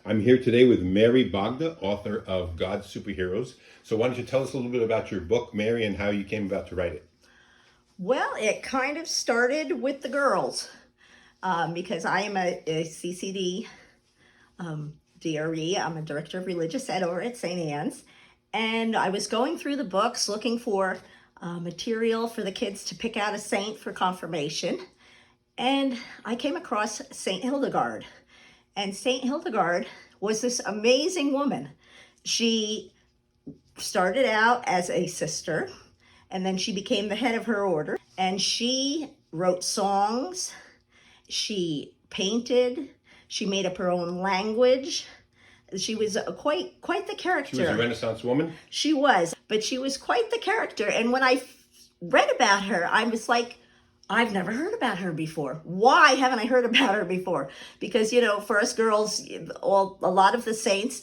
I'm here today with Mary Bajda, author of God's Superheroes. So why don't you tell us a little bit about your book, Mary, and how you came about to write it? Well, it kind of started with the girls because I am a CCD DRE. I'm a director of religious ed over at St. Anne's. And I was going through the books looking for material for the kids to pick out a saint for confirmation. And I came across St. Hildegard. And St. Hildegard was this amazing woman. She started out as a sister, and then she became the head of her order. And she wrote songs, she painted, she made up her own language. She was quite the character. She was a Renaissance woman? She was, but she was quite the character. And when I read about her, I was like, I've never heard about her before. Why haven't I heard about her before? Because, for us girls, a lot of the saints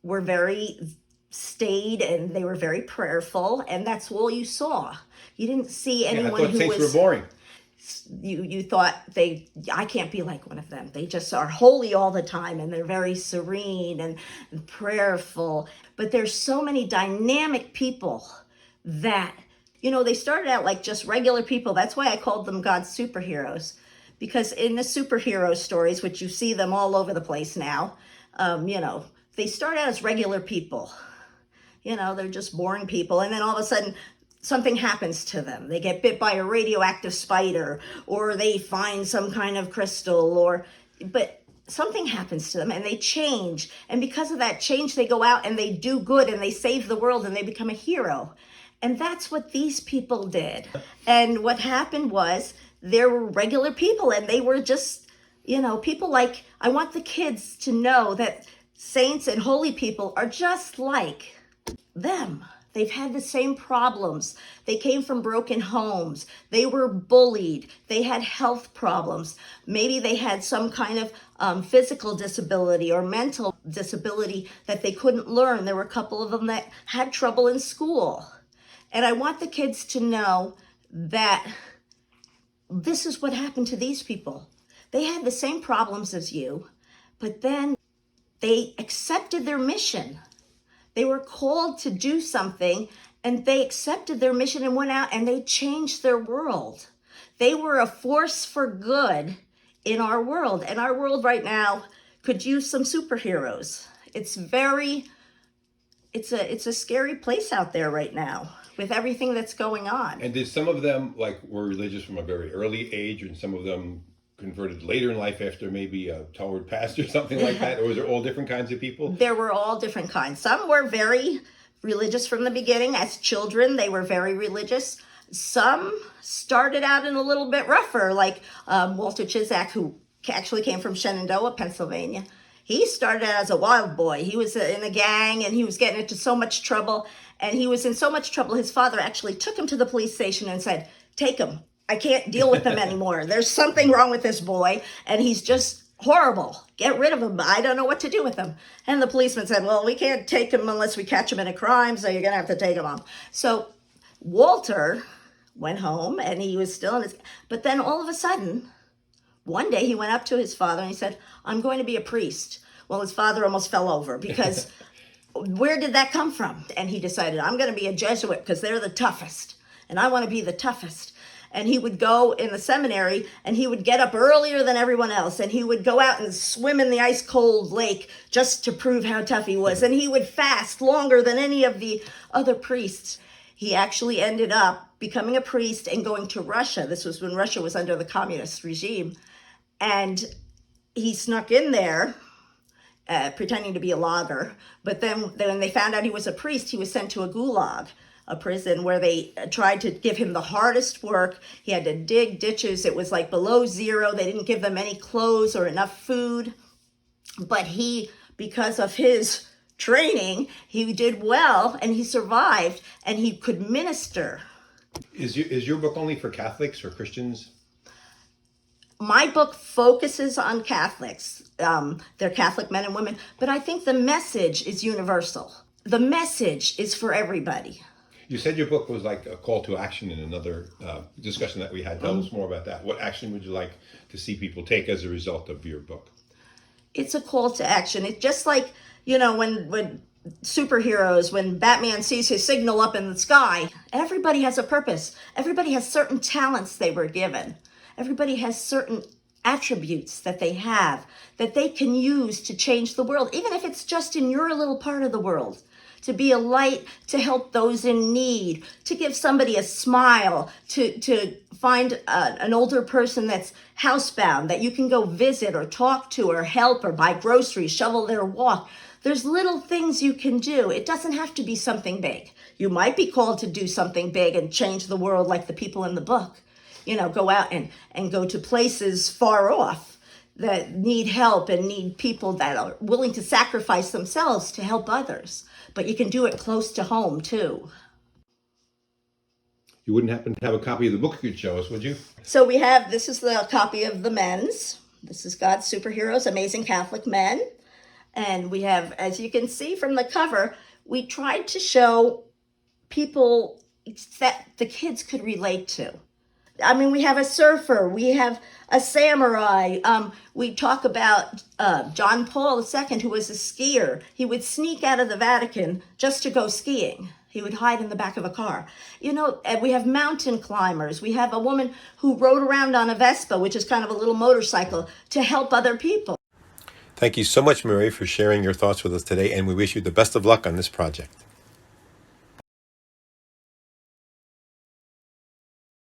were very staid and they were very prayerful, and that's all you saw. You didn't see anyone I thought who saints was were boring. you thought I can't be like one of them. They just are holy all the time, and they're very serene and prayerful. But there's so many dynamic people that they started out like just regular people. That's why I called them God's superheroes, because in the superhero stories, which you see them all over the place now, they start out as regular people. They're just boring people, and then all of a sudden something happens to them. They get bit by a radioactive spider, or they find some kind of crystal, but something happens to them and they change. And because of that change, they go out and they do good and they save the world and they become a hero. And that's what these people did. And what happened was there were regular people, and they were just, people like, I want the kids to know that saints and holy people are just like them. They've had the same problems. They came from broken homes. They were bullied. They had health problems. Maybe they had some kind of physical disability or mental disability that they couldn't learn. There were a couple of them that had trouble in school. And I want the kids to know that this is what happened to these people. They had the same problems as you, but then they accepted their mission. They were called to do something, and they accepted their mission and went out and they changed their world. They were a force for good in our world. And our world right now could use some superheroes. It's a scary place out there right now with everything that's going on. And did some of them were religious from a very early age, and some of them converted later in life after maybe a toward past or something like that? Or was there all different kinds of people? There were all different kinds. Some were very religious from the beginning. As children, they were very religious. Some started out in a little bit rougher, like Walter Chisak, who actually came from Shenandoah, Pennsylvania. He started out as a wild boy. He was in a gang, and he was getting into so much trouble. And he was in so much trouble, his father actually took him to the police station and said, "Take him. I can't deal with him anymore. There's something wrong with this boy, and he's just horrible. Get rid of him. I don't know what to do with him." And the policeman said, "Well, we can't take him unless we catch him in a crime, so you're going to have to take him home." So Walter went home, and he was still in his... But then all of a sudden, one day he went up to his father and he said, "I'm going to be a priest." Well, his father almost fell over because where did that come from? And he decided, I'm going to be a Jesuit because they're the toughest, and I want to be the toughest. And he would go in the seminary, and he would get up earlier than everyone else, and he would go out and swim in the ice cold lake just to prove how tough he was. And he would fast longer than any of the other priests. He actually ended up becoming a priest and going to Russia. This was when Russia was under the communist regime. And he snuck in there, pretending to be a logger. But then when they found out he was a priest, he was sent to a gulag, a prison where they tried to give him the hardest work. He had to dig ditches. It was like below zero. They didn't give them any clothes or enough food. But he, because of his training, he did well, and he survived, and he could minister. Is your book only for Catholics or Christians? My book focuses on Catholics. They're Catholic men and women, but I think the message is universal. The message is for everybody. You said your book was like a call to action in another discussion that we had. Tell us more about that. What action would you like to see people take as a result of your book? It's a call to action. It's just like, when superheroes, when Batman sees his signal up in the sky, everybody has a purpose. Everybody has certain talents they were given. Everybody has certain attributes that they have that they can use to change the world, even if it's just in your little part of the world. To be a light, to help those in need, to give somebody a smile, to find an older person that's housebound that you can go visit or talk to or help or buy groceries, shovel their walk. There's little things you can do. It doesn't have to be something big. You might be called to do something big and change the world like the people in the book. Go out and go to places far off that need help and need people that are willing to sacrifice themselves to help others. But you can do it close to home too. You wouldn't happen to have a copy of the book you could show us, would you? So this is the copy of the men's. This is God's Superheroes, Amazing Catholic Men. And we have, as you can see from the cover, we tried to show people that the kids could relate to. I mean, we have a surfer, we have a samurai. We talk about John Paul II, who was a skier. He would sneak out of the Vatican just to go skiing. He would hide in the back of a car. And we have mountain climbers. We have a woman who rode around on a Vespa, which is kind of a little motorcycle, to help other people. Thank you so much, Mary, for sharing your thoughts with us today, and we wish you the best of luck on this project.